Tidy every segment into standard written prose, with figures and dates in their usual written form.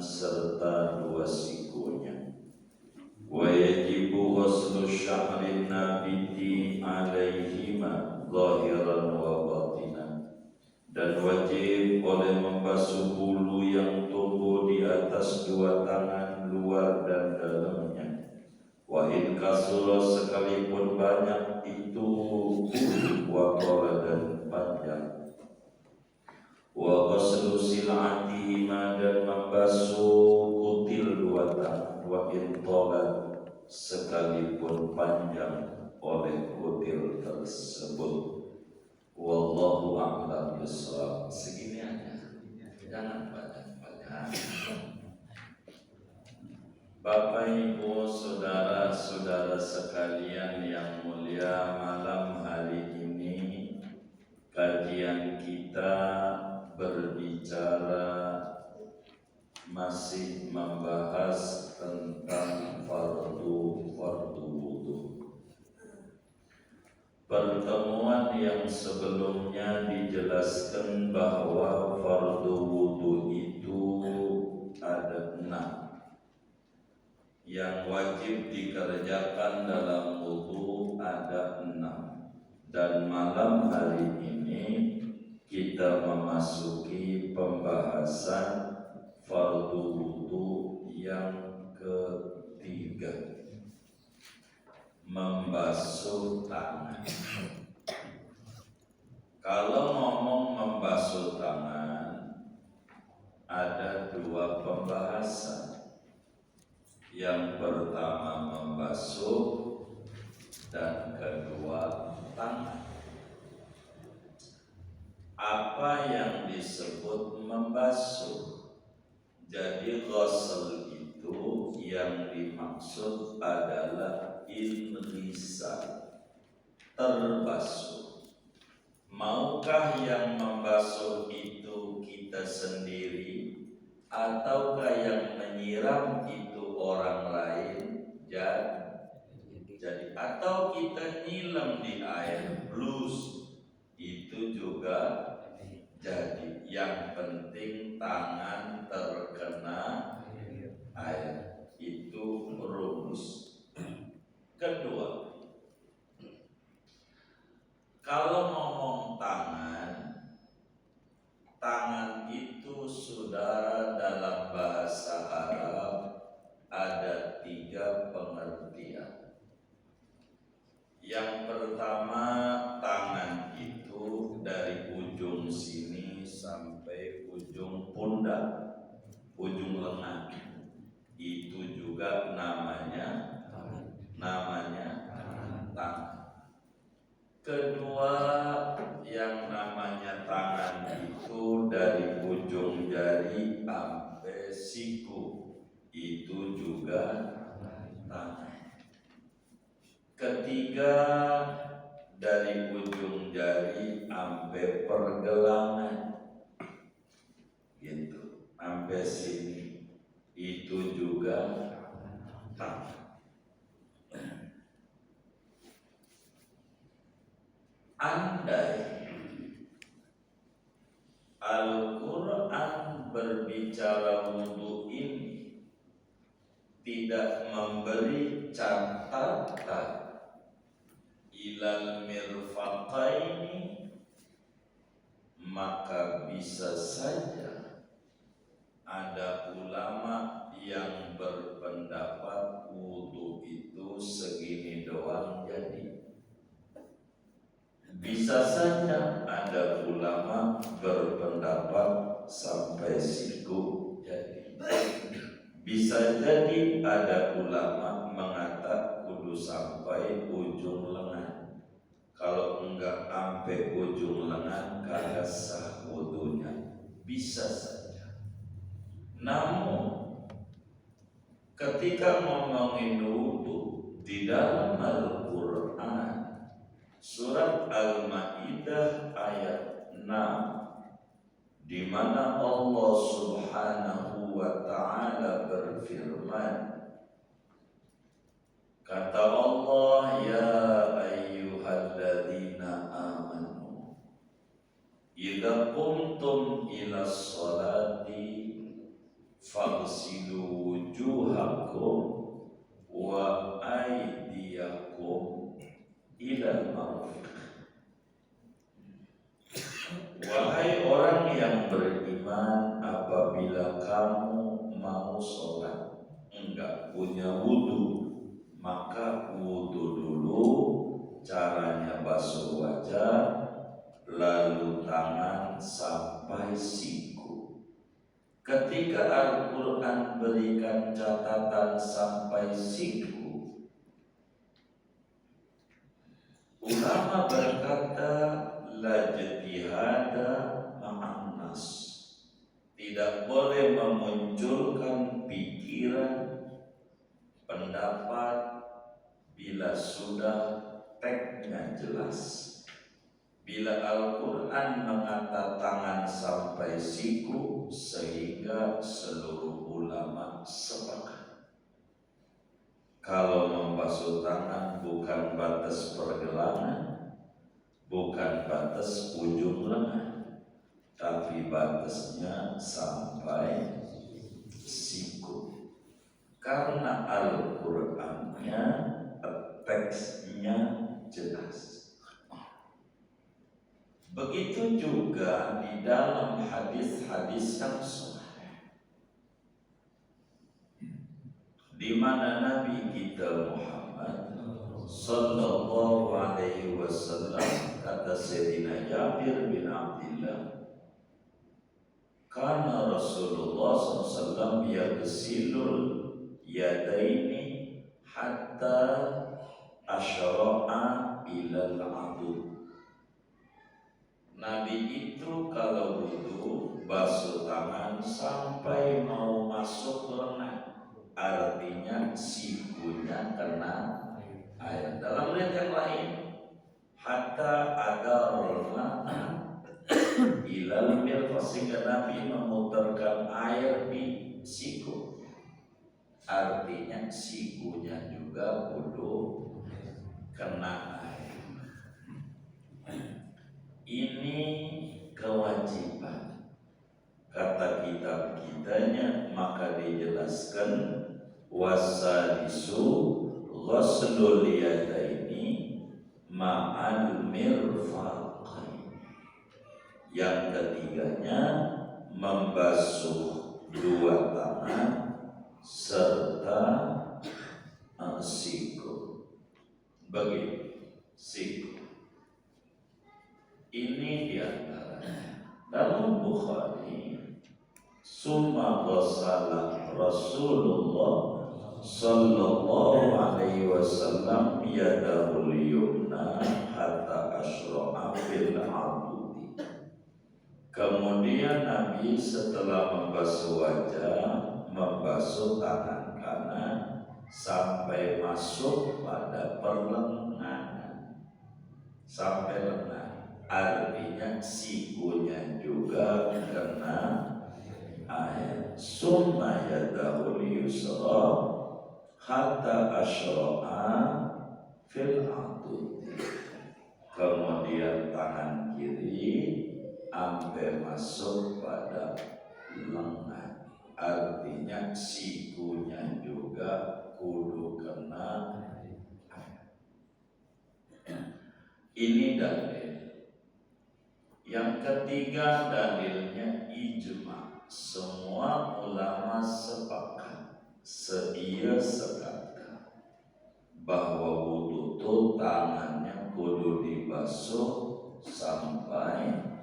serta dua sikunya. Wa yajibu ghuslu sya'rin nabiti alaihima zahiran wa batinan, dan wajib oleh membasuh bulu yang tumbuh di atas dua tangan luar dan dalamnya. Wa in kasura, sekalipun banyak itu waqala dan panjang. Wa ghuslu sil'atihima, dan membasuh kutil dua tangan. Wa in talat, sekalipun panjang oleh kutil tersebut. Wallahu a'lam bishawab. Segini aja, jangan banyak-banyak. Bapak Ibu saudara-saudara sekalian yang mulia, malam hari ini kajian kita berbicara masih membahas tentang fardu wudu. Pertemuan yang sebelumnya dijelaskan bahwa fardu wudu itu ada 6 yang wajib dikerjakan dalam wudu, ada 6. Dan malam hari ini kita memasuki pembahasan fardu wudu yang ketiga, membasuh tangan. Kalau ngomong membasuh tangan, ada 2 pembahasan. Yang pertama membasuh, dan kedua tangan. Apa yang disebut membasuh? Jadi ghusl itu yang dimaksud adalah inghsal, terbasuh. Maukah yang membasuh itu kita sendiri, ataukah yang menyiram itu orang lain? Jadi atau kita nyilam di air blus, itu juga jadi. Yang penting tangan terkena air, itu rumus. Kedua, kalau ngomong tangan itu saudara dalam bahasa Arab ada 3 pengertian. Yang pertama, tangan itu dari ujung sini sampai ujung pundak, ujung lengan. Itu juga namanya tangan. Kedua, yang namanya tangan itu dari ujung jari sampai siku, itu juga tangan. Ketiga, dari ujung jari sampai pergelangan, gitu, sampai sini, itu juga tangan. Andai Al-Quran berbicara wudu ini tidak memberi catatan ilal mirfaqaini, maka bisa saja ada ulama yang berpendapat wudu itu segini doang jadi. Bisa saja ada ulama berpendapat sampai siku jadi. Bisa jadi ada ulama mengatakan kudu sampai ujung lengan. Kalau enggak sampai ujung lengan, kagak sah wudunya. Bisa saja. Namun ketika ngomongin wudu di dalam Al-Quran, surat Al-Maidah ayat 6, di mana Allah Subhanahu wa taala berfirman, kata Allah, ya ayyuhalladzina amanu idza qumtum ila sholati faghsilu wujuhakum wa aydiyakum ilal marafiq. Wahai orang yang beriman, apabila kamu mau sholat enggak punya wudu, maka wudu dulu. Caranya basuh wajah, lalu tangan sampai siku. Ketika Al-Quran berikan catatan sampai siku, ulama berkata la jtihada ma'an nas, tidak boleh memunculkan pikiran, pendapat bila sudah teksnya jelas. Bila Al-Quran mengata tangan sampai siku, sehingga seluruh ulama sepakat. Kalau membasuh tangan bukan batas pergelangan, bukan batas ujung lengan, tapi batasnya sampai siku. Karena Al-Qurannya, teksnya jelas. Begitu juga di dalam hadis-hadis yang sahih, di mana Nabi kita Muhammad sallallahu alaihi wasallam, kata Sayyidina Jabir bin Abdullah, karena Rasulullah SAW yaghsilul yadaini hatta asyra'a ilal adud. Nabi itu kalau wudu basuh tangan sampai mau masuk lengan, artinya sikunya kena air. Dalam riwayat yang lain, hatta adarna ilal mirfaq, sehingga Nabi memutarkan air di siku, artinya sikunya juga kudu kena air. Ini kewajiban, kata kitab kitanya, maka dijelaskan wasadisu ghuslul yadaini ma'al mirfaqain. Yang ketiganya membasuh dua tangan serta siku. Begitu siku. Ini diantaranya. Dalam Bukhari, summa ghasala Rasulullah sallallahu alaihi wasallam yadahul yumna hatta asyra'a fil adudi. Kemudian Nabi setelah membasuh wajah, membasuh tangan kanan sampai masuk pada perlenganan, sampai lengan. Artinya sikunya juga kena air. Summa yadahul yusra hatta asyra'a fil adud. Kemudian tangan kiri sampai masuk pada lengan. Artinya sikunya juga kudu kena air. Ini dalil. Yang ketiga dalilnya ijma. Semua ulama sepakat, seia sekata, bahwa wudu itu tangannya kudu dibasuh sampai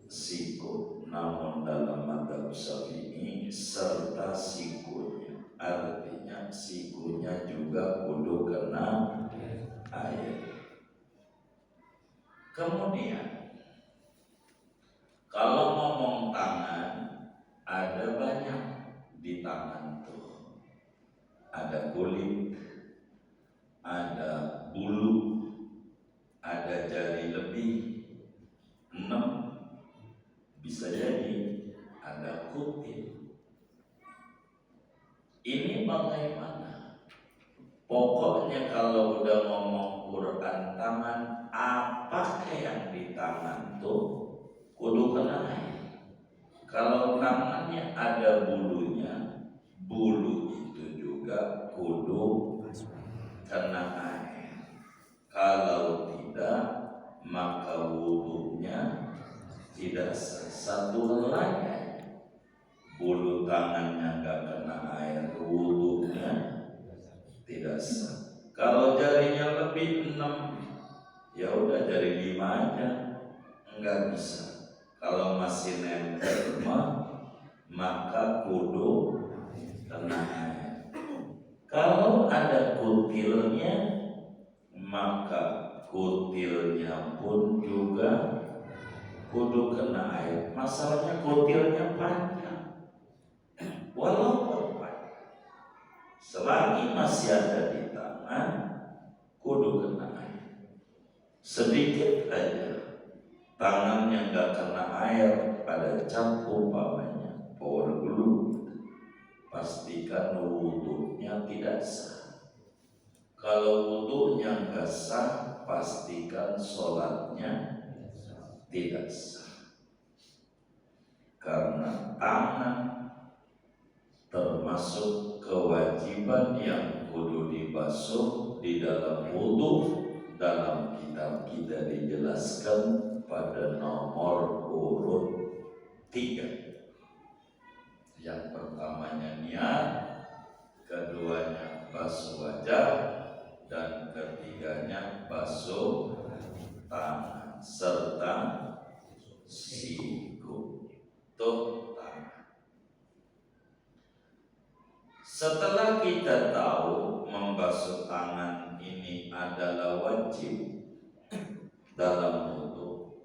siku. Namun dalam madzhab Syafi'i serta sikunya, artinya sikunya juga kudu kena air. Kemudian kalau ngomong tangan, ada banyak di tangan tuh. Ada kulit, ada bulu, ada jari lebih 6, bisa jadi ada kutil. Ini bagaimana? Pokoknya kalau udah ngomong Quran tangan, apa yang di tangan tuh kudu kena air. Kalau tangannya ada bulunya, tangannya nggak kena air, wudunya tidak sah. Kalau jarinya lebih 6, ya udah jari 5 aja, nggak bisa. Kalau masih nempel maka kudu kena air. Kalau ada kutilnya, maka kutilnya pun juga kudu kena air. Masalahnya kutilnya panjang, walaupun panjang, selagi masih ada di tangan, kudu kena air. Sedikit aja tangannya nggak kena air pada cap umpamanya power glue, pastikan wudunya tidak sah. Kalau wudunya nggak sah, pastikan sholatnya tidak sah. Karena tangan termasuk kewajiban yang kudu dibasuh di dalam wudu. Dalam kitab kita dijelaskan pada nomor urut 3. Yang pertamanya niat, keduanya basuh wajah, dan ketiganya basuh tangan serta siku. Tuh tangan. Setelah kita tahu membasuh tangan ini adalah wajib dalam wudu,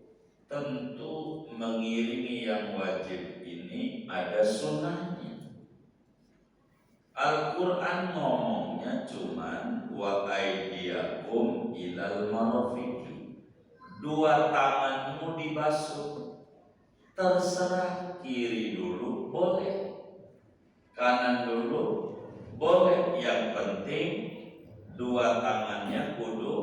tentu mengiringi yang wajib ini ada sunnahnya. Al-Quran ngomongnya cuman wa aydiyakum ilal marafiqi, 2 tanganmu dibasuh. Terserah, kiri dulu boleh, kanan dulu boleh, yang penting 2 tangannya kudu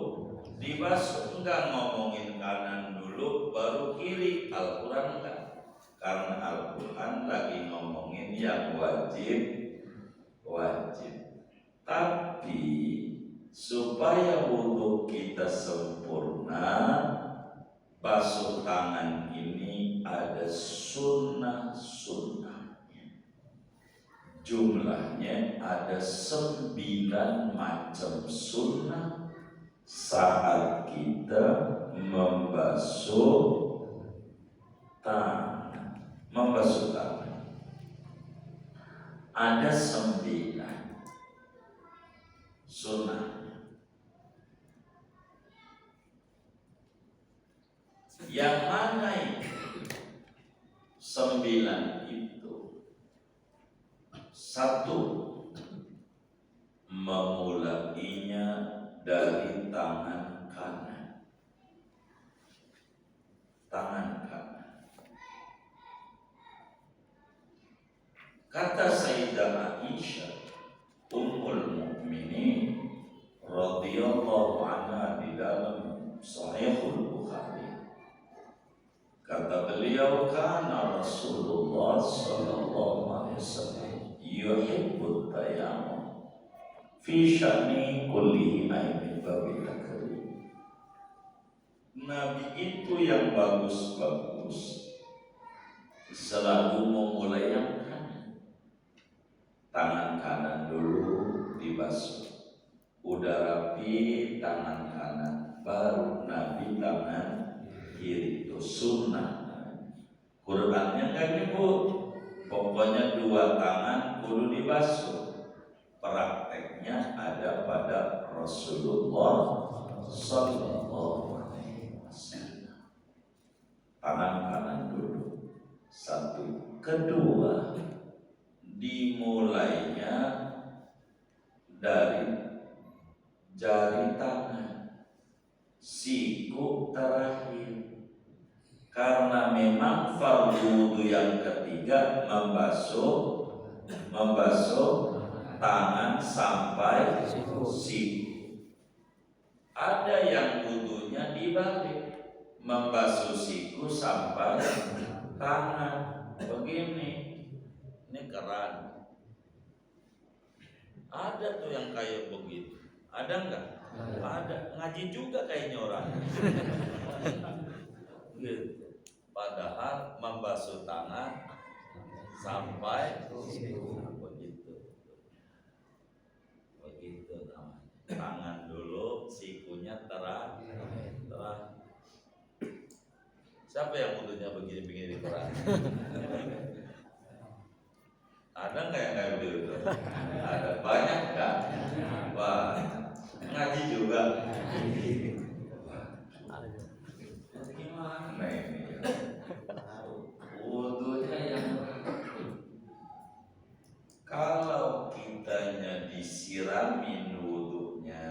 dibasuh. Enggak ngomongin kanan dulu baru kiri, Al-Quran enggak. Karena Al-Quran lagi ngomongin yang wajib. Tapi supaya wudu kita sempurna, basuh tangan ini ada sunnah-sunnahnya. Jumlahnya ada 9 macam sunnah saat kita membasuh tangan. Ada 9 sunnah. Yang mana itu 9 itu? 1, memulainya dari tangan kanan. Kata Sayyidah Aisyah Ummul Mukminin radhiyallahu anha di dalam Sahihul Bukhari, kata beliau, kana Rasulullah sallallahu alaihi wasallam yuhibbut tayammum fi sya'ni kullihi aymin babil karim. Nabi itu yang bagus-bagus selalu memulai yang kanan. Tangan kanan dulu dibasuh, udah rapi tangan kanan, baru Nabi tangan kiri. Itu sunnah. Qurannya nggak nyebut, pokoknya 2 tangan kudu dibasuh. Prakteknya ada pada Rasulullah sallallahu alaihi wasallam. Tangan kanan dulu. 1. Kedua, dimulainya dari jari tangan, siku terakhir. Karena memang fardu wudu yang ketiga membasuh tangan sampai siku. Ada yang wudunya dibalik, membasuh siku sampai tangan. Begini, ini keran. Ada tuh yang kayak begitu. Ada enggak? Ada. Ngaji juga kayaknya orang. Gitu. Padahal membasuh tangan sampai siapa yang wudhunya begini-begini di Quran? Ada nggak yang kayak begitu? Ada banyak nggak? Wah, ngaji juga. Gimana ini? Wudhunya yang kalau kitanya disiramin wudhunya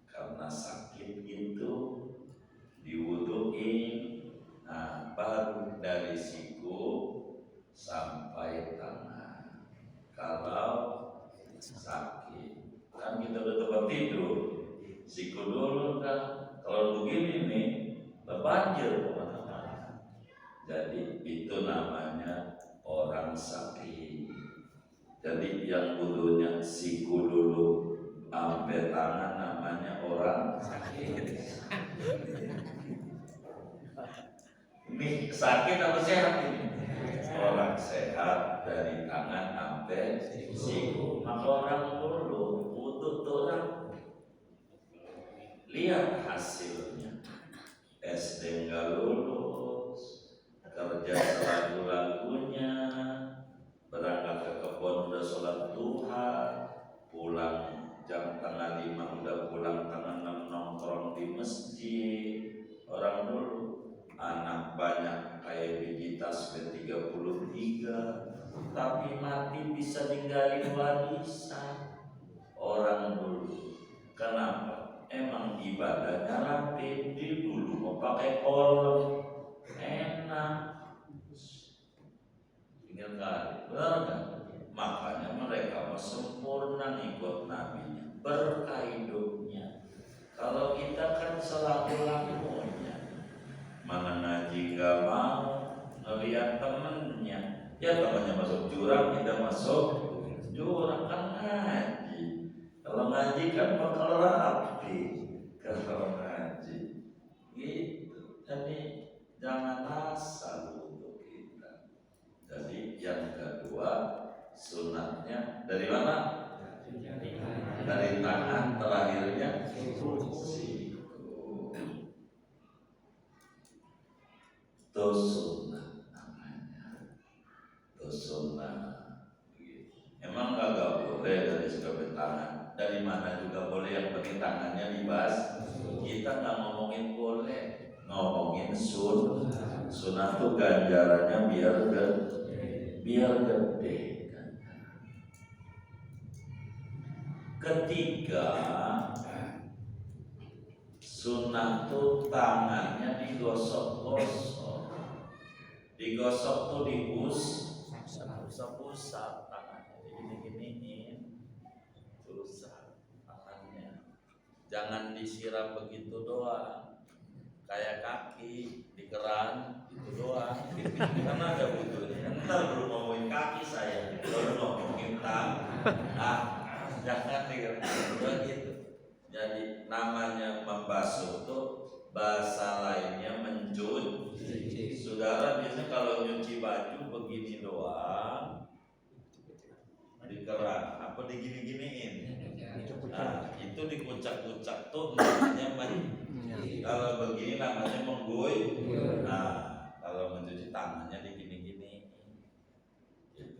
karena sakit itu diwuduin, nah baru dari siku sampai tangan. Kalau sakit kan kita udah tempat tidur, siku dulu kan. Kalau begini nih banjir kemana-mana. Jadi itu namanya orang sakit. Jadi yang wudhunya siku dulu sampai tangan namanya orang sakit. Ini sakit apa sehat ini? Orang sehat dari tangan sampai siku. Maka orang dulu wudhu tuh orang lihat hasilnya. SD nggak lulus, kerja selagu-lagunya, berangkat ke kebun udah sholat duha, pulang jam tengah 5 udah pulang tengah 6 nongkrong di masjid. Orang dulu anak banyak kayak biji tasbih 33, tapi mati bisa ninggalin warisan. Orang dulu kenapa? Emang ibadahnya rapi. Di dulu mau pakai kolom enak, tinggal kali, benar kan? Makanya mereka sempurna ikut nabinya, berkah hidupnya. Kalau kita kan selaku-lakunya, mana ngaji nggak mau, ngeliat temennya, ya temannya masuk jurang, kita masuk jurang, kan ngaji. Kalau ngaji kan bakal rapi, kalau ngaji gitu. Jadi jangan asal untuk kita. Jadi yang kedua sunatnya dari mana? Dari tangan, terakhirnya siku. Itu sunnah namanya. Itu sunnah. Emang kagak boleh dari sekeping tangan. Dari mana juga boleh, yang penting tangannya dibas. Kita nggak ngomongin boleh, ngomongin sunnah. Sunnah tuh ganjarannya biar gede. Ketiga, sunnah tuh tangannya digosok-gosok. Digosok tuh usap-usap tangannya, digini-giniin, usap tangannya. Jangan disiram begitu doang, kayak kaki di keran itu doang. Karena ada butuhnya. Ntar baru ngomongin kaki saya, baru ngomongin tangan. Jangan begitu. Jadi namanya membasuh tuh bahasa lainnya mencuci. Saudara biasanya kalau nyuci baju begini doang di keran, apa digini-giniin. Nah, itu dikucak-kucak tuh namanya kalau begini namanya mengguyur. Nah, kalau mencuci tangannya digini-gini.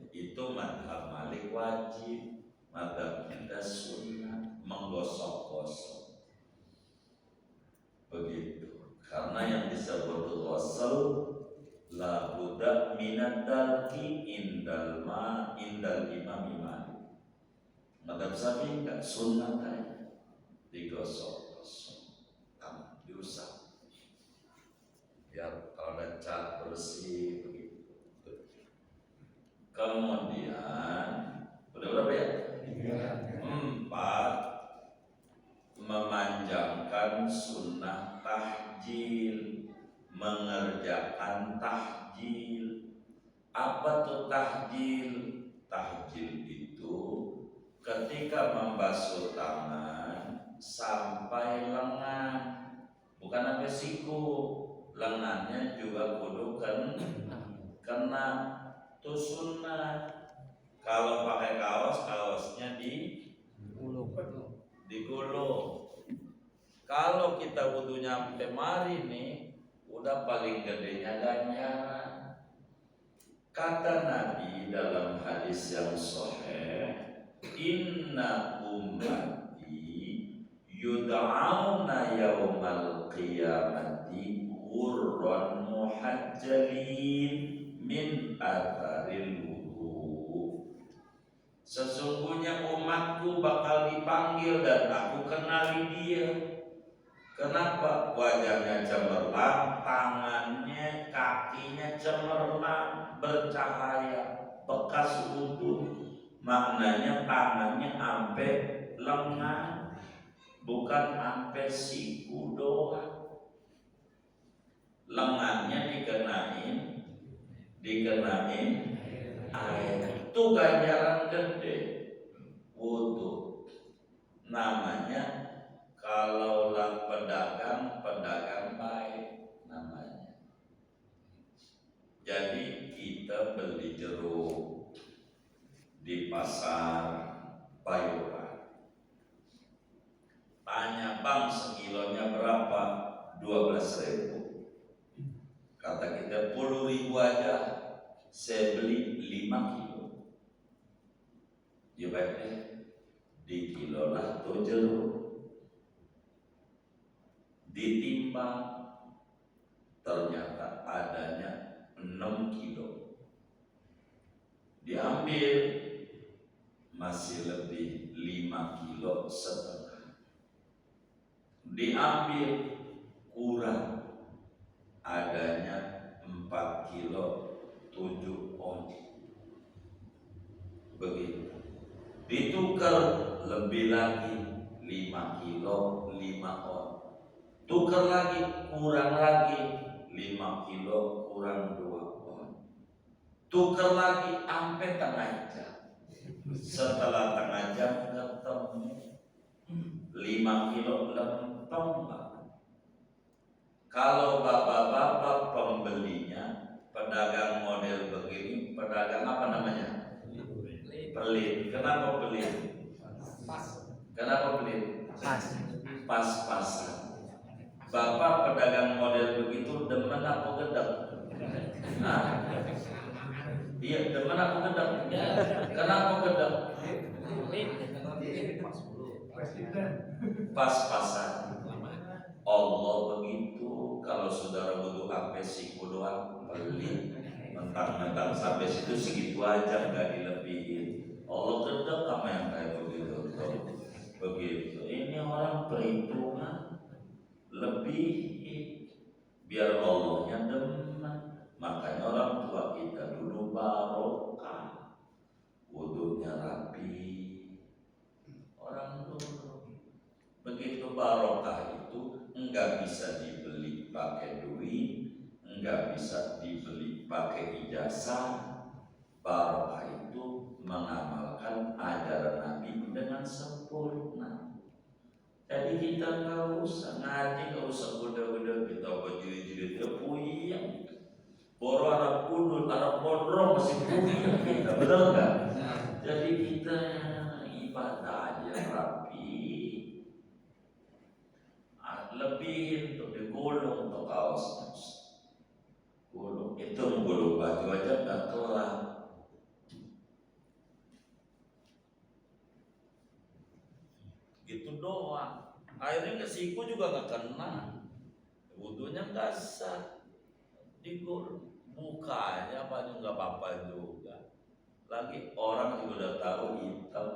Itu madhab Malik wajib, madhab kita sunnah menggosok-gosok. Begitu. Karena yang disebut ghusl la budda minad dalki indal imam Malik. Madhab Syafi'i enggak, sunnah kayak digosok-gosok, diusap. Biar kalau ada cat bersih begitu. Kemudian udah berapa ya? 4, memanjangkan sunnah tahjil, mengerjakan tahjil. Apa tuh tahjil? Tahjil itu ketika membasuh tangan sampai lengan, bukan sampai siku, lengannya juga kudu kena. Itu sunnah. Kalau pakai kaos, kaosnya digulung. Kalau kita wudunya sampai mari nih, udah paling gedenya ganjaran. Kata Nabi dalam hadis yang sahih, inna ummati yud'auna yaumal qiyamati ghurran muhajjalin min atharil wudu. Sesungguhnya umatku bakal dipanggil dan aku kenali dia. Kenapa? Wajahnya cemerlang, tangannya, kakinya cemerlang, bercahaya, bekas wudhu. Maknanya tangannya sampai lengan, bukan sampai siku doang. Lengannya dikenain air. Itu ganjaran gede wudhu. Namanya kalaulah pedagang baik namanya. Jadi kita beli jeruk di pasar Bayuran. Tanya bang, sekilonya berapa? 12.000. Kata kita 10.000 aja. Saya beli 5 kilo. Ya baiknya dikilolah tuh jeruk. Ditimbang, ternyata adanya 6 kilo. Diambil, masih lebih 5 kilo setengah. Diambil, kurang, adanya 4 kilo 7 on. Begitu. Ditukar lebih lagi 5 kilo 5 on. Tukar lagi, kurang lagi 5 kilo kurang 2 on. Tukar lagi sampai tengah jam. Setelah tengah jam ketemu 5 kilo lempeng banget. Kalau bapak-bapak pembelinya pedagang model begini, pedagang apa namanya? Pelit. Kenapa pelit? Kenapa pelit? Pas-pasan. Bapak pedagang model begitu demen apa gedek? Nah, iya demen apa gedek? Kenapa gedek? Pas-pasan. Allah begitu. Kalau saudara butuh sampai siku doang pelit, mentang-mentang sampai situ segitu aja nggak dilebihin. Allah gedek sama yang kayak begitu. Begitu. Ini orang perhitungan lebih biar Allahnya demen. Makanya orang tua kita dulu barokah, wudunya rapi. Orang dulu begitu barokah itu enggak bisa dibeli pakai duit, enggak bisa dibeli pakai ijazah. Barokah itu mengamalkan ajaran Nabi dengan sempurna. Jadi kita nggak usah ngaji, nggak usah udah kita berdiri-diri dia puyeng. Boro Arab kudul, Arab bodrong masih puyeng kita, betul nggak? Jadi kita ibadah aja rapi. Lebih untuk digulung untuk kaosnya. Gulung itu menggulung baju aja nggak kelar. Gitu doang. Akhirnya ke siku juga nggak kena. Wudhunya nggak sah. Digulung. Bukanya baju nggak apa-apa juga. Lagi orang juga udah tahu hitam.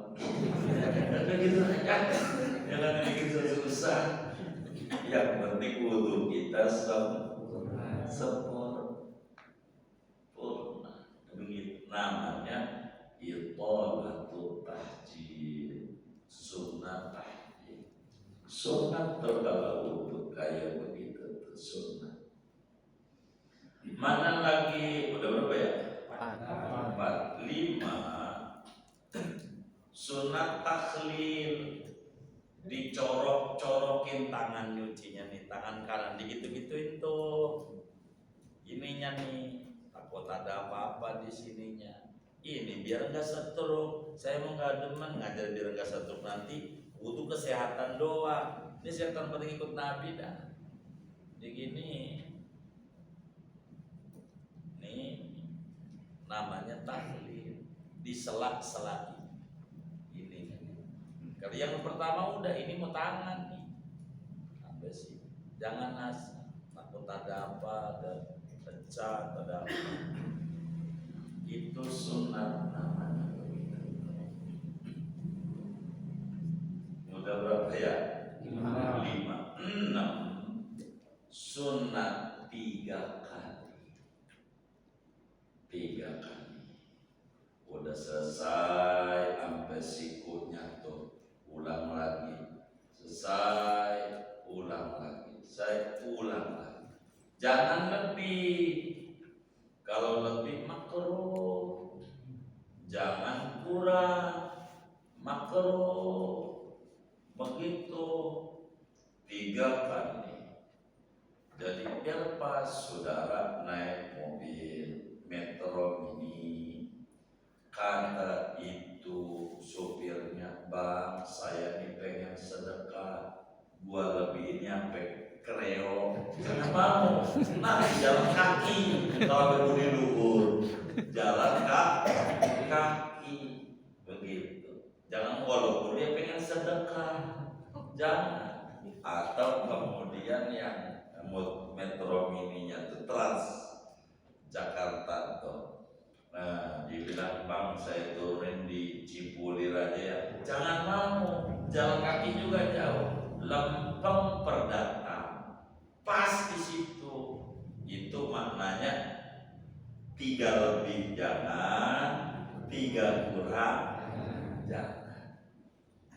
Gitu kan? Jangan bikin susah. Yang penting wudhu kita sempurna. Begitu namanya itolatul tahjid, sunnah tahjid. Sunnah terkala wudhu kayak begitu tuh sunnah. Mana lagi udah berapa ya? 4, 5. Sunat takhlil, dicorok-corokin tangan nyucinya nih, tangan kanan digitu-gituin tuh. Ininya nih, takut ada apa-apa di sininya. Ini biar enggak stroke. Saya mau nggak demen ngajar biar enggak stroke, nanti butuh kesehatan doang. Ini setan pada ikut Nabi dah. Begini. namanya tahlil di sela-sela ini. Kalau yang pertama udah ini mau tangan nih, sampai sih, jangan asal takut ada apa, ada pecah, ada apa. Itu sunat namanya. Udah berapa ya? 5. 6. Sunat 3 kali. 3 kali. Udah selesai sampai sikunya tuh, ulang lagi. Selesai, ulang lagi. Saya ulang lagi. Jangan lebih. Kalau lebih makruh. Jangan kurang, makruh. Begitu 3 kali. Jadi biar pas saudara naik mobil metro mini, kata itu sopirnya, "Bang, saya nih pengen sedekah, gua lebih nyampe kreo." Jangan mau, nah jalan kaki. Kalau budi luhur, jalan kaki, begitu. Jangan walaupun dia pengen sedekah, jangan. Atau kemudian yang metro mininya itu Trans Jakarta tuh. Nah, dibilang, "Bang, saya turunin di Cipulir aja ya." Jangan mau, jalan kaki juga jauh. Lempeng Perdatang, pas di situ. Itu maknanya 3 lebih jangan, 3 kurang jangan.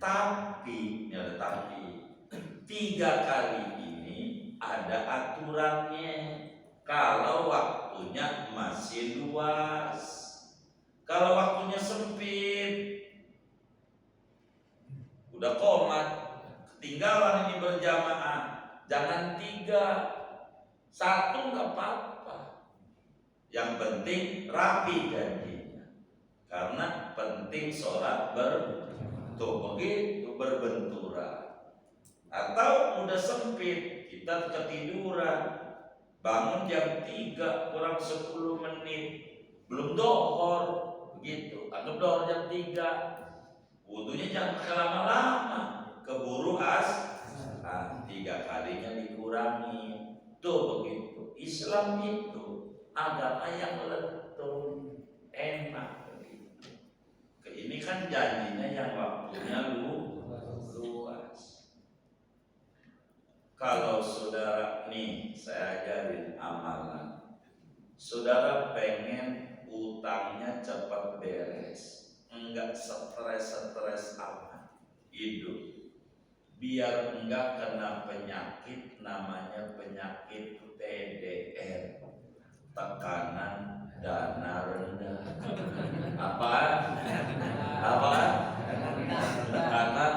Tapi, ya tapi 3 kali ini ada aturannya. Kalau waktunya masih luas, kalau waktunya sempit, udah komat, ketinggalan ini berjamaah, jangan 3, 1 nggak apa-apa. Yang penting rapi janjinya, karena penting sholat begitu berbenturan. Atau udah sempit, kita ketiduran, bangun jam 3 kurang 10 menit, belum dohor, begitu. Anggap dohor jam 3, wudunya jangan lama-lama, keburu 3 kalinya dikurangi. Tuh begitu. Islam itu agama yang lentur, enak begitu. Ini kan janjinya yang waktunya luas. Kalau saudara nih, saya ajarin amalan. Saudara pengen utangnya cepat beres, enggak stres amat hidup, biar enggak kena penyakit namanya penyakit TDR, tekanan dana rendah. Apa? Tekanan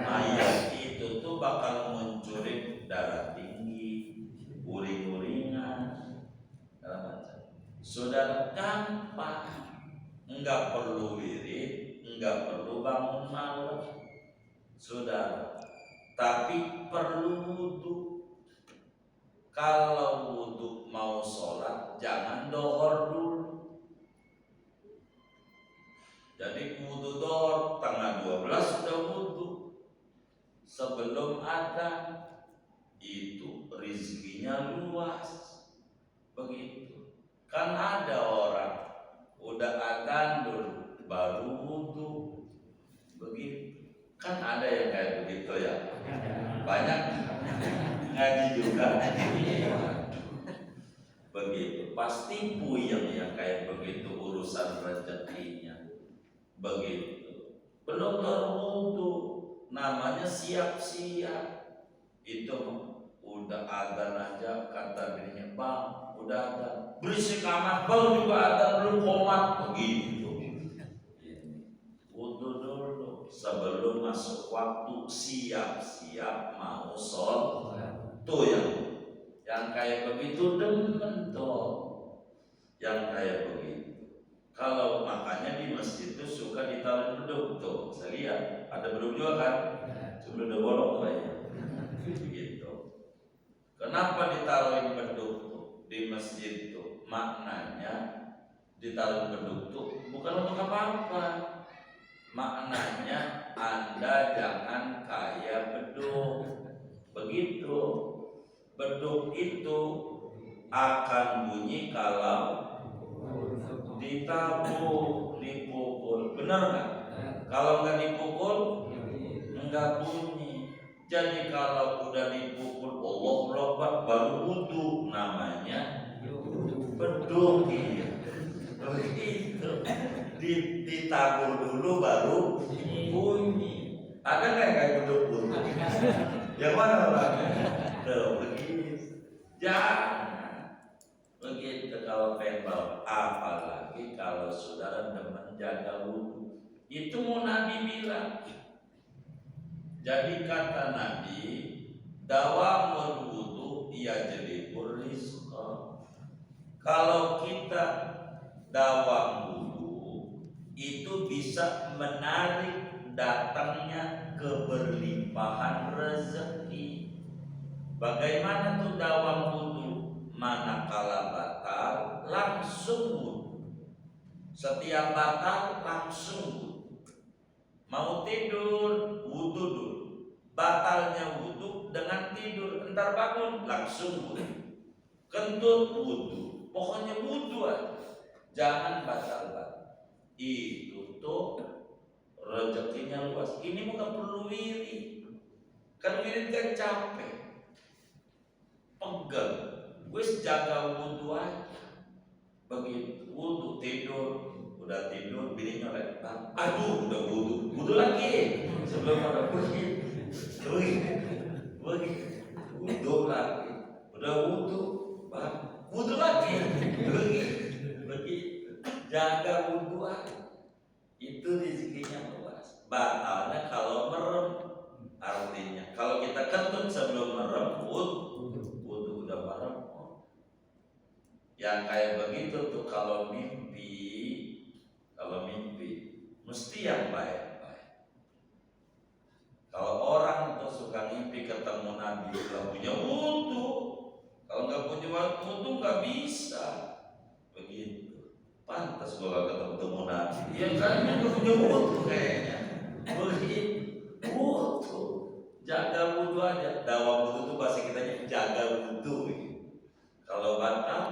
mayat itu tuh bakal munculin darah tinggi, uring-uringan, segala macam. Saudara gampang, enggak perlu wirid, enggak perlu bangun malam, saudara. Tapi perlu wudhu. Kalau wudhu mau sholat, jangan dohor dulu. Jadi wudhu dohor tanggal 12 sudah wudhu. Sebelum adzan itu rizkinya luas. Begitu. Kan ada orang udah adzan dulu baru wudhu. Begitu. Kan ada yang kayak begitu ya. Banyak ngaji juga. Begitu. Pasti puyeng yang kayak begitu urusan rezekinya. Begitu. Belum terwudu, namanya siap-siap. Itu udah adzan aja kata dirinya, "Bang, udah adzan." Berisik amat, baru juga adzan belum komat. Begitu. Wudu dulu sebelum masuk waktu, siap-siap mau sholat. Tuh yang kayak begitu demen tuh. Yang kayak begitu. Kalau makanya di masjid itu suka ditaruh beduk tuh, saya lihat ada beduk juga kan, cuma udah bolong kayaknya, begitu. Kenapa ditaruhin beduk tuh di masjid tuh? Maknanya ditaruh beduk tuh bukan untuk apa-apa. Maknanya Anda jangan kayak beduk. Begitu. Beduk itu akan bunyi kalau ditabuk, dipukul. Benar nggak? Kalau nggak dipukul, nggak bunyi. Jadi kalau udah dipukul, Allahu Akbar, baru wudu, namanya beduk. Iya. Begitu. Ditabur dulu baru bunyi. Ada nggak yang kayak beduk bunyi? Yang mana orangnya? Tuh, begitu. Jangan begitu kalau pengen, apalagi kalau saudara demen jaga wudhu. Itu mau Nabi bilang. Jadi kata Nabi, dawamul wudhu ia jelibur rizqa. Kalau kita dawam wudhu, itu bisa menarik datangnya keberlimpahan rezeki. Bagaimana tuh dawam wudhu? Manakala batal langsung wudhu. Setiap batal langsung wudhu. Mau tidur wudhu dulu. Batalnya wudhu dengan tidur, entar bangun langsung wudhu. Kentut wudhu. Pokoknya wudhu aja. Jangan batal-batal. Itu tuh rezekinya luas. Ini bukan perlu wirid. Kan wirid kan capek, pegel. Wis jaga wudhu aja. Begitu wudhu tidur, udah tidur bini nyolek, aduh udah wudhu lagi sebelum ada begitu wudhu lagi, udah wudhu lagi begitu. Jaga wudhu aja. Itu rezekinya luas. Batalnya kalau merem. Artinya kalau kita kentut sebelum merem, wudhu udah merem. Yang kayak begitu tuh kalau mimpi mesti yang baik-baik. Kalau orang tuh suka mimpi ketemu Nabi, nggak punya wudhu. Kalau nggak punya wudhu nggak bisa. Begitu. Pantas gua gak ketemu Nabi. Iya kan nggak punya wudhu kayaknya. Begitu. Wudhu. Jaga wudhu aja. Dawam wudhu tuh bahasa kitanya jaga wudhu. Kalau batal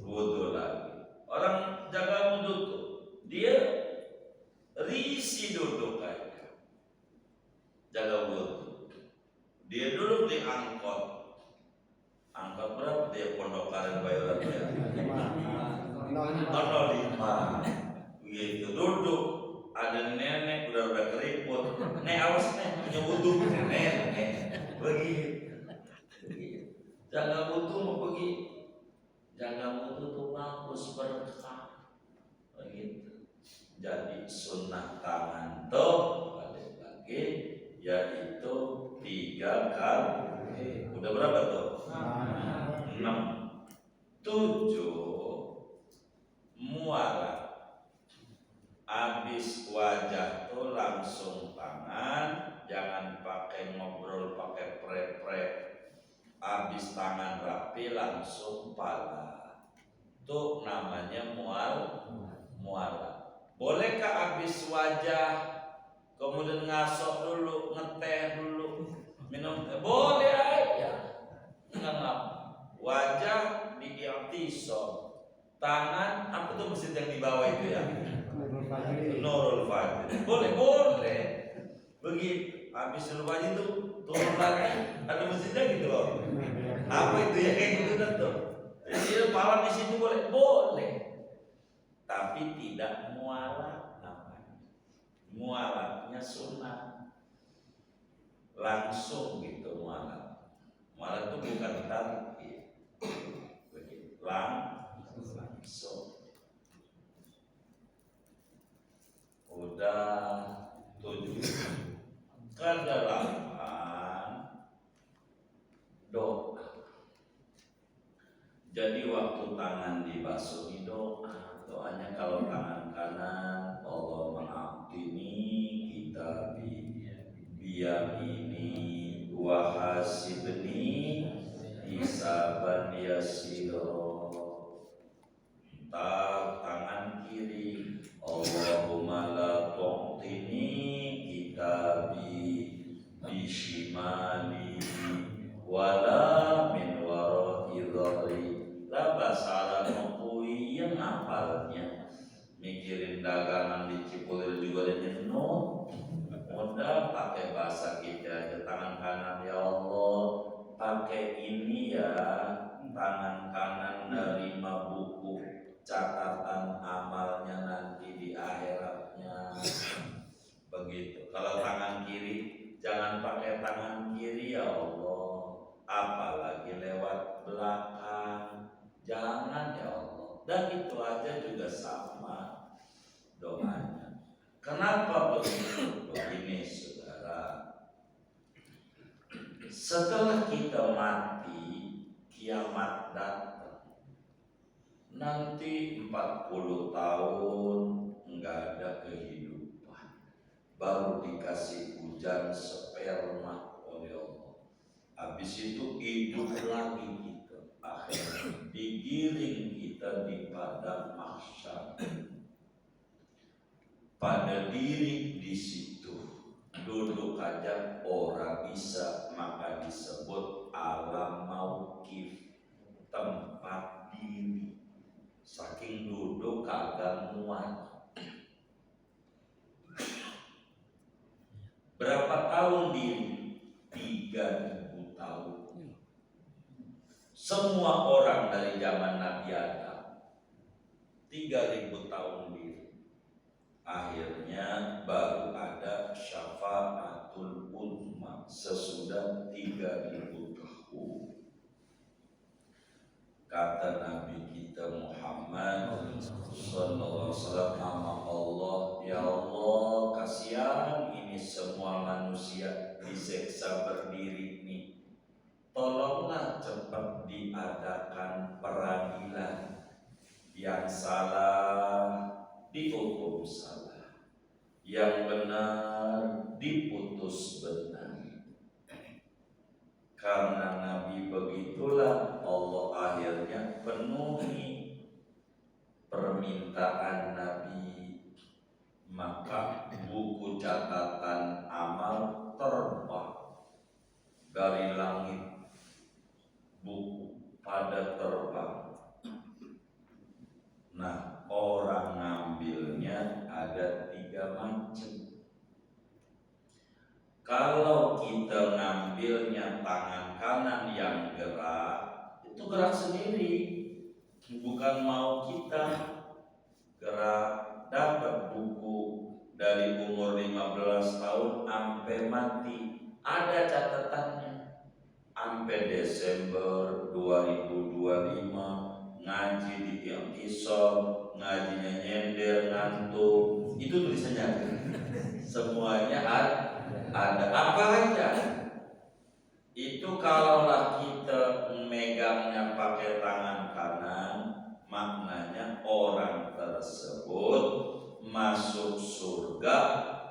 wudhu lagi. Orang jaga wudhu tuh dia risi duduk aja. Jaga wudhu. Dia duduk di angkot. Angkot berapa dia Pondok Karet Bayoran ya? 05. Begitu duduk. Ada nenek udah keriput. Nek awas nek punya wudhu. Nek. Begitu. Jaga wudhu mau begitu. Jaga wudhu tuh bagus berkah. Begitu. Jadi sunnah tangan tuh balik lagi yaitu 3 kali. Udah berapa tuh? 6. 7 mualah. Habis wajah tuh langsung tangan, jangan pakai ngobrol pakai pret-pret. Habis tangan rapi langsung pala. Itu namanya mualah. Bolehkah habis wajah kemudian ngasok dulu, ngeteh dulu, minum teh? Boleh aja. Enggak. Wajah diikhtisar. Tangan apa tuh masjid yang di bawah itu ya? Nurul Fajr. Boleh. Begitu. Habis Nurul Fajr itu turun lagi. Ada masjidnya gitu loh. Apa itu ya kayak gitu tuh? Jadi malam di situ boleh. Tapi tidak mualah namanya. Mualahnya sunnah. Langsung gitu mualah. Mualah itu bukan tarik. Begitu. Langsung. Udah 7. Kedalaman doa. Jadi waktu tangan dibasuh doa. Doanya kalau tangan kanan, Allah ma'abdini kita biyamini wa hasibni hisaban yasiro. shimali wala min wara'i dhahri. Lah basara ngopui yang ngapalnya mikirin dagangan di Cipulir juga ada jenuh. Mudah pakai bahasa kita aja, tangan kanan ya Allah, pakai ini ya, tangan kanan nerima buku catatan amalnya nanti di akhiratnya. Begitu. Kalau tangan kiri, jangan pakai tangan kiri ya Allah, apalagi lewat belakang, jangan ya Allah. Dan itu aja juga sama doanya. Kenapa begitu? Begini saudara, setelah kita mati, kiamat datang. Nanti 40 tahun enggak ada kehidupan, baru dikasih hujan sperma oleh Allah. Habis itu hidup lagi kita, akhirnya digiring kita di padang mahsyar. Pada diri di situ duduk aja orang bisa, maka disebut alam mauqif, tempat diri. Saking duduk kagak muat. Berapa tahun diri? 3000 tahun. Semua orang dari zaman Nabi Adam 3000 tahun diri. Akhirnya baru ada syafaatul uzma sesudah 3000 tahun. Kata Nabi kita Muhammad sallallahu alaihi wasallam, nama Allah, ya Allah, kasihan ini semua manusia diseksa berdiri nih. Tolonglah cepat diadakan peradilan. Yang salah dihukum salah, yang benar diputus benar. Karena Nabi begitulah, Allah akhirnya penuhi permintaan Nabi. Maka buku catatan amal terbang dari langit, buku pada terbang. Nah, orang ngambilnya ada 3 macam. Kalau kita ngambilnya tangan kanan yang gerak, itu gerak sendiri, bukan mau kita gerak. Dapat buku dari umur 15 tahun sampai mati, ada catatannya. Sampai Desember 2025 ngaji di Iqtisad, ngajinya nyender ngantuk, itu tulisannya. Semuanya ada apa aja. Itu kalaulah kita megangnya pakai tangan kanan, maknanya orang tersebut masuk surga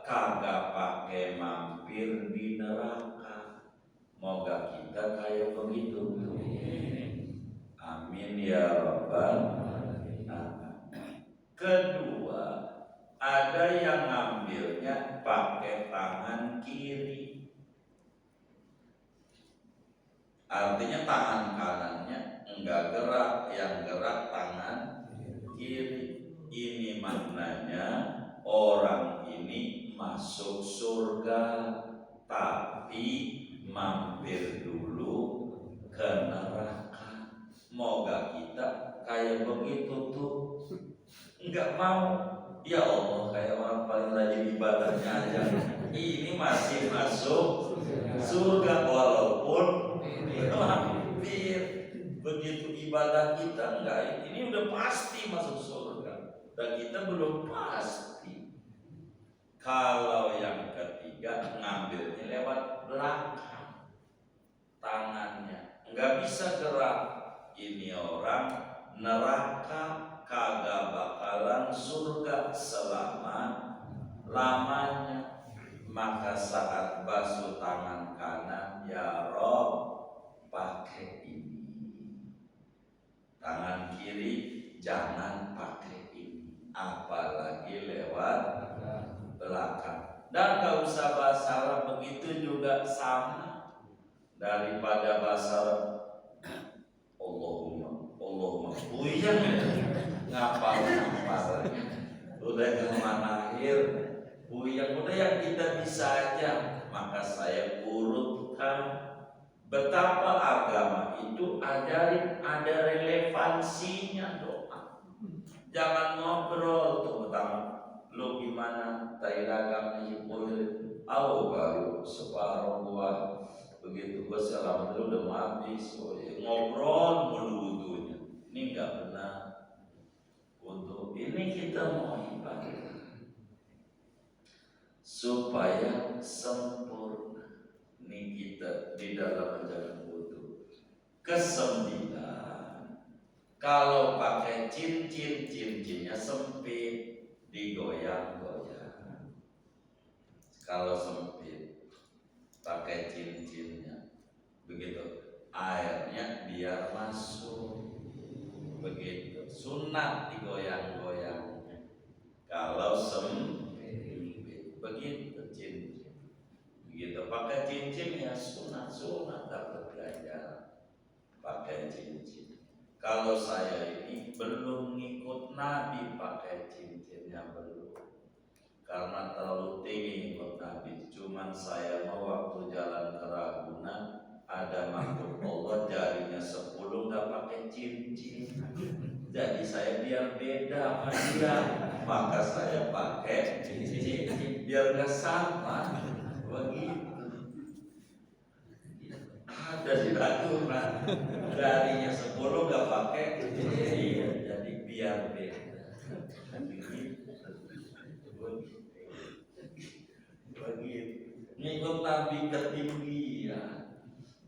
kagak pakai mampir di neraka. Moga kita kayak begitu. Amin ya rabbal alamin. Kedua, ada yang ngambilnya pakai tangan kiri. Artinya tangan kanannya enggak gerak, yang gerak tangan kiri. Ini maknanya orang ini masuk surga, tapi mampir dulu ke neraka. Moga kita kayak begitu tuh. Enggak mau, ya Allah, kayak orang paling rajin ibadahnya aja, ini masih masuk surga walaupun mampir. Begitu ibadah kita enggak, ini udah pasti masuk surga, dan kita belum pasti. Kalau yang ketiga ngambilnya lewat belakang, tangannya enggak bisa gerak. Ini orang neraka, kagak bakalan surga selama lamanya. Maka saat basuh tangan kanan, ya Rob, pakai ini. Tangan kiri jangan pakai ini, apalagi lewat belakang. Dan gak usah bahasa Arab, begitu juga sama. Daripada bahasa Arab Allahumma buyang ngapal udah kemana akhir buyang, udah yang kita bisa aja. Maka saya urutkan betapa agama itu ajarin ada relevansinya doa. Jangan ngobrol tuh tentang lu gimana tairagang boleh au baru separuh gua begitu gua salam dulu udah mau habis. Ngobrol mulu wudunya, ini nggak benar. Untuk ini kita mau ibadah supaya sempurna. Ini kita di dalam menjaga wudu. Kesembilan, kalau pakai cincin, cincinnya sempit, digoyang-goyang. Kalau sempit, pakai cincinnya, begitu airnya biar masuk, begitu. Sunat digoyang-goyang. Kalau sempit, begitu cincin, begitu pakai cincin ya sunat dapat ganjaran. Pakai cincin. Kalau saya ini belum ngikut Nabi pakai cincinnya belum, karena terlalu tinggi ikut Nabi. Cuman saya mau waktu jalan ke Ragunan ada makhluk Allah jarinya 10 nggak pakai cincin. Jadi saya biar beda sama dia, maka saya pakai cincin biar nggak sama. Begitu. Ada di Ragunan jarinya 10 nggak pakai cincin, jadi biar beda. Begitu. Ngikut Nabi ketinggian.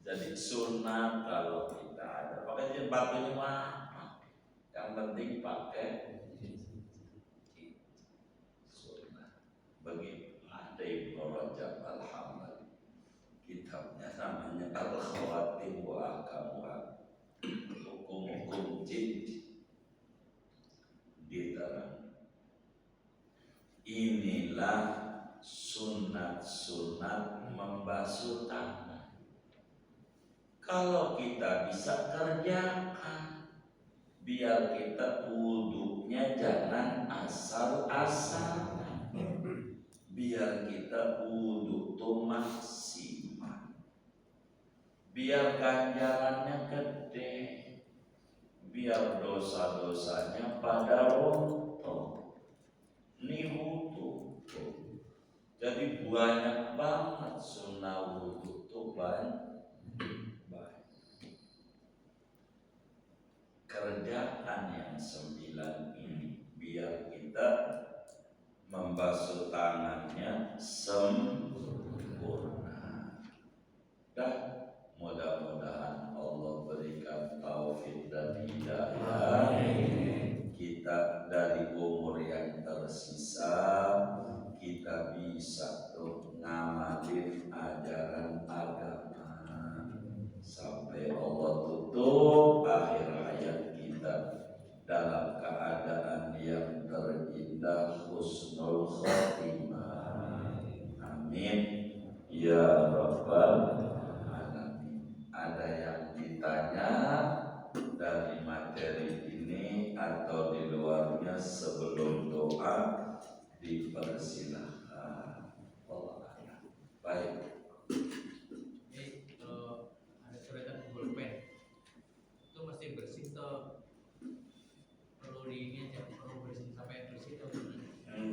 Jadi sunat kalau kita ada pakai batunya mah, yang penting pakai sunat. Begitu. Ada Ibnu Rajab Al-Hambali, kitabnya namanya Al-Khawatim wa Ahkamuha, hukum-hukum cincin. Diterang inilah sunat-sunat membasuh tangan. Kalau kita bisa kerjakan, biar kita wudhunya jangan asal-asalan, biar kita wudhu tuh maksimal, biar ganjarannya gede, biar dosa-dosanya pada rontok. Ini wudhu, jadi banyak banget sunnah wudhu tuh banyak. Kerjakan yang 9 ini biar kita membasuh tangannya sempurna. Dan mudah-mudahan Allah berikan taufik dan hidayah kita dari umur yang tersisa, kita bisa tuh ngamalin ajaran agama sampai Allah tutup akhir hayat kita dalam keadaan yang terindah, husnul khotimah. Amin ya rabbal alamin. Ada yang ditanya dari materi ini atau di luarnya sebelum doa dipersilahkan. Allah. Baik.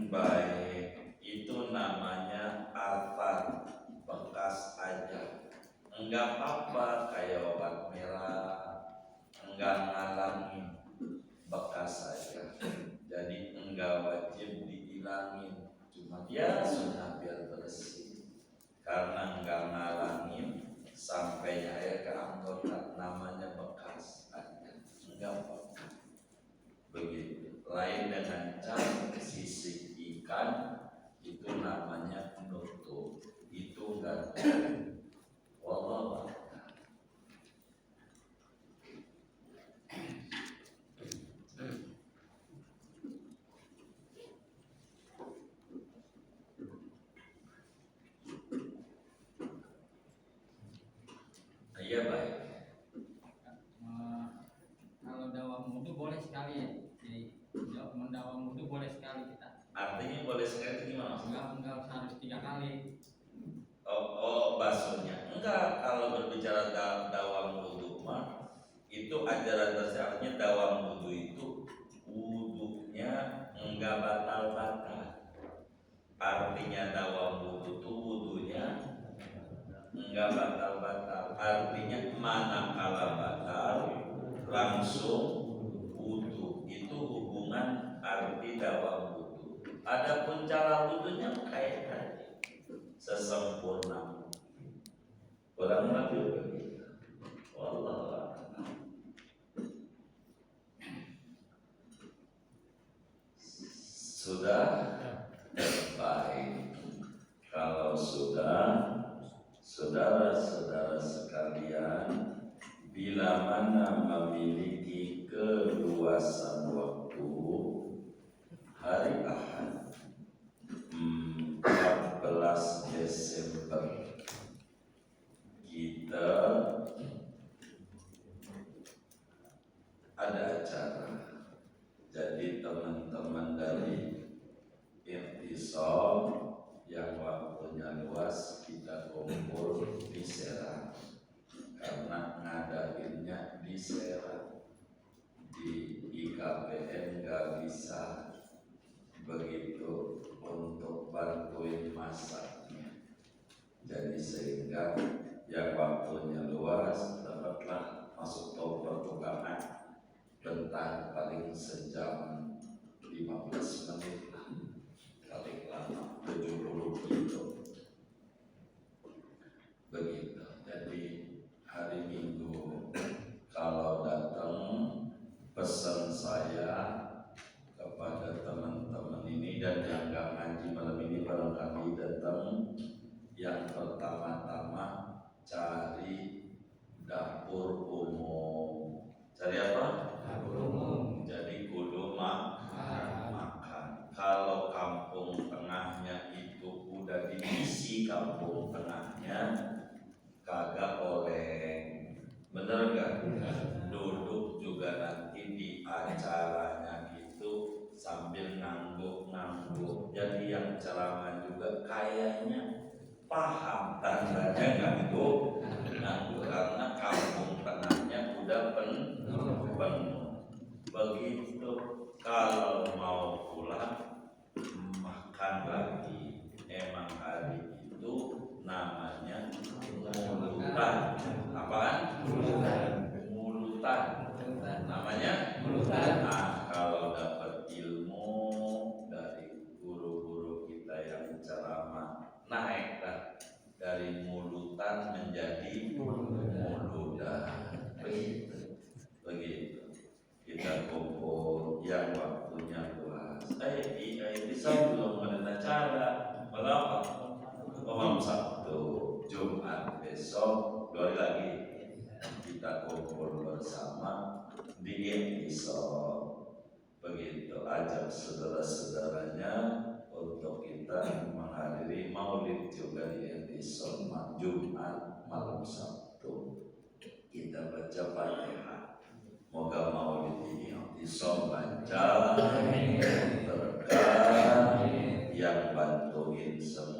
Baik, itu namanya athar, bekas aja. Enggak apa-apa kayak obat merah, enggak ngalangin, bekas saja. Jadi enggak wajib dihilangin, cuma ya sunnah biar bersih. Karena enggak ngalangin sampai air ke anggota, namanya bekas aja. Enggak apa-apa. Begitu. Lain dengan cara sisik ikan, itu namanya nutup, itu enggak boleh. Wallahu a'lam. Mas? Enggak harus 3 kali. Basuhnya enggak. Kalau berbicara dawam wudhu mah itu ajaran tersiarnya dawam wudhu itu wudhunya enggak batal-batal. Artinya dawam wudhu itu wudhunya enggak batal-batal. Artinya manakala batal langsung wudhu, itu hubungan arti dawam wudhu. Adapun cara wudhunya kayak tadi sesempurna. Orang lebih begitu. Wallah. Sudah baik. Kalau sudah, saudara-saudara sekalian, bila mana memiliki keluasan waktu, hari Ahad 14 Desember kita ada acara. Jadi teman-teman dari Intisab yang waktunya luas kita kumpul di Serang, karena ngadainnya di Serang, di IKPN nggak bisa begitu untuk bantuin masaknya. Jadi sehingga yang waktunya luas dapatlah masuk tol pertukangan bentar, paling sejam 15 menit lah, paling lama 70 gitu. Begitu. Jadi hari Minggu kalau datang, pesan saya kepada teman-teman ini dan yang gak ngaji malam ini barangkali datang, yang pertama-tama cari dapur umum. Cari apa? Dapur umum. Jadi kudu makan. Kalau kampung tengahnya itu udah diisi kampung tengahnya, kagak oleng. Bener gak? Duduk juga nanti di acaranya itu sambil ngangguk-ngangguk. Jadi yang ceramah juga kayaknya paham tandanya ngangguk, karena kampung tengahnya udah penuh. Begitu kalau mau pulang makan lagi. Emang hari itu namanya mulutan. Apaan? Mulutan. Namanya mulutan. Nah, kalau dapat ilmu dari guru-guru kita yang ceramah, naiklah dari mulutan menjadi muludan. Begitu. Kita kumpul yang waktunya luas. Bisa belum ada acara melapak malam Sabtu, Jumat besok 2 hari lagi kita kumpul bersama di Intisab. Begitu, ajak saudara-saudaranya untuk kita menghadiri maulid juga di Intisab Jumat malam Sabtu. Kita baca Fatihah. Moga maulid ini Intisab lancar, berkah, yang bantuin semua